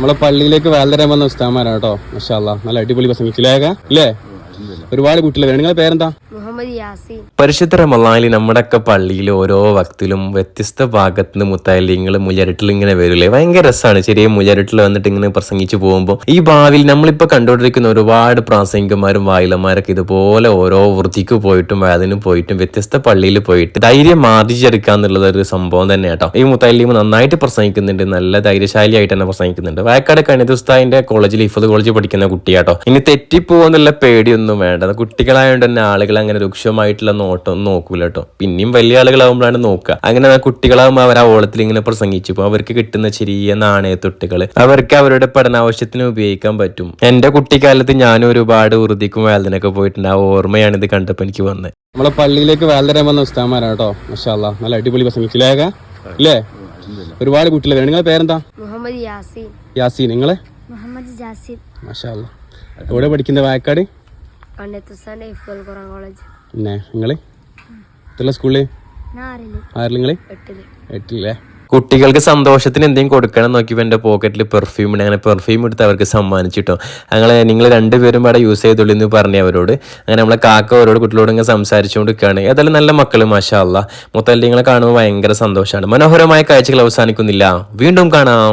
നമ്മളെ പള്ളിയിലേക്ക് വേലതരാൻ വന്ന ഉസ്താമാരാണ് കേട്ടോ. മാഷാ അല്ലാ, നല്ല അടിപൊളി പ്രസംഗിച്ചില്ലേ അല്ലേ? ഒരുപാട് കുട്ടികൾ. നിങ്ങളെ പേരെന്താ? പരിശുദ്ധ റമളാനിൽ നമ്മുടെയൊക്കെ പള്ളിയിൽ ഓരോ വക്തിലും വ്യത്യസ്ത ഭാഗത്ത് നിന്ന് മുത്തല്ലിങ്ങൾ മുജരട്ടിൽ ഇങ്ങനെ വരില്ലേ, ഭയങ്കര രസമാണ്. ചെറിയ മുജരട്ടിൽ വന്നിട്ട് ഇങ്ങനെ പ്രസംഗിച്ചു പോകുമ്പോൾ ഈ ഭാവിയിൽ നമ്മളിപ്പോൾ കണ്ടുകൊണ്ടിരിക്കുന്ന ഒരുപാട് പ്രാസംഗികന്മാരും വായിലന്മാരൊക്കെ ഇതുപോലെ ഓരോ വൃത്തിക്ക് പോയിട്ടും വേദന പോയിട്ടും വ്യത്യസ്ത പള്ളിയിൽ പോയിട്ട് ധൈര്യം ആർജിച്ചെടുക്കുക എന്നുള്ളത് ഒരു സംഭവം തന്നെ കേട്ടോ. ഈ മുത്തല്ലിമ നന്നായിട്ട് പ്രസംഗിക്കുന്നുണ്ട്, നല്ല ധൈര്യശാലിയായിട്ട് തന്നെ പ്രസംഗിക്കുന്നുണ്ട്. വയക്കാട് കണിത് ഉസ്താദിന്റെ കോളേജിൽ ഹിഫ്ള് കോളേജിൽ പഠിക്കുന്ന കുട്ടിയാട്ടോ. ഇനി തെറ്റിപ്പോന്നുള്ള പേടിയൊന്നും വേണ്ട. കുട്ടികളായതുകൊണ്ട് തന്നെ ആളുകൾ അങ്ങനെ രൂക്ഷമായിട്ടുള്ള നോട്ടം നോക്കൂല കേട്ടോ. പിന്നെയും വലിയ ആളുകളാകുമ്പോഴാണ് നോക്കുക. അങ്ങനെ കുട്ടികളാകുമ്പോൾ അവർ ആ ഓളത്തിൽ ഇങ്ങനെ പ്രസംഗിച്ചു അവർക്ക് കിട്ടുന്ന ചെറിയ നാണയത്തൊട്ടുകൾ അവർക്ക് അവരുടെ പഠനാവശ്യത്തിന് ഉപയോഗിക്കാൻ പറ്റും. എന്റെ കുട്ടിക്കാലത്ത് ഞാനും ഒരുപാട് ഉറുദിക്കും വേദനയൊക്കെ പോയിട്ടുണ്ട്. ആ ഓർമ്മയാണ് ഇത് കണ്ടപ്പോൾ എനിക്ക് വന്നത്. നമ്മളെ പള്ളിയിലേക്ക് വേലതരാൻ വന്ന ഉസ്താമാരാണ് കേട്ടോ. മാഷാ അല്ലാ, നല്ല അടിപൊളി പ്രസംഗിച്ചില്ലേ അല്ലേ? ഒരുപാട് കുട്ടികൾ. നിങ്ങളെ പേരെന്താ? യാസീൻ. നിങ്ങളെ? മാഷാ അല്ലാ. എവിടെ പഠിക്കുന്നത്? വയക്കാട്. പിന്നെ നിങ്ങള് സ്കൂളില് ആറില്? എട്ടില്ലേ? കുട്ടികൾക്ക് സന്തോഷത്തിന് എന്തെങ്കിലും കൊടുക്കണം നോക്കിയപ്പോൾ എൻ്റെ പോക്കറ്റിൽ പെർഫ്യൂം ഉണ്ട്. അങ്ങനെ പെർഫ്യൂം എടുത്ത് അവർക്ക് സമ്മാനിച്ചിട്ടോ. നിങ്ങൾ രണ്ടുപേരും ഇവിടെ യൂസ് ചെയ്തോളൂ എന്ന് പറഞ്ഞു അവരോട്. അങ്ങനെ നമ്മളെ കാക്ക അവരോട് കുട്ടികളോട് ഇങ്ങനെ സംസാരിച്ചുകൊണ്ടിരിക്കുകയാണ്. ഏതായാലും നല്ല മക്കൾ മാഷാ അല്ലാ. മുത്തല്ലിങ്ങളെ കാണുമ്പോൾ ഭയങ്കര സന്തോഷമാണ്. മനോഹരമായ കാഴ്ചകൾ അവസാനിക്കുന്നില്ല. വീണ്ടും കാണാം.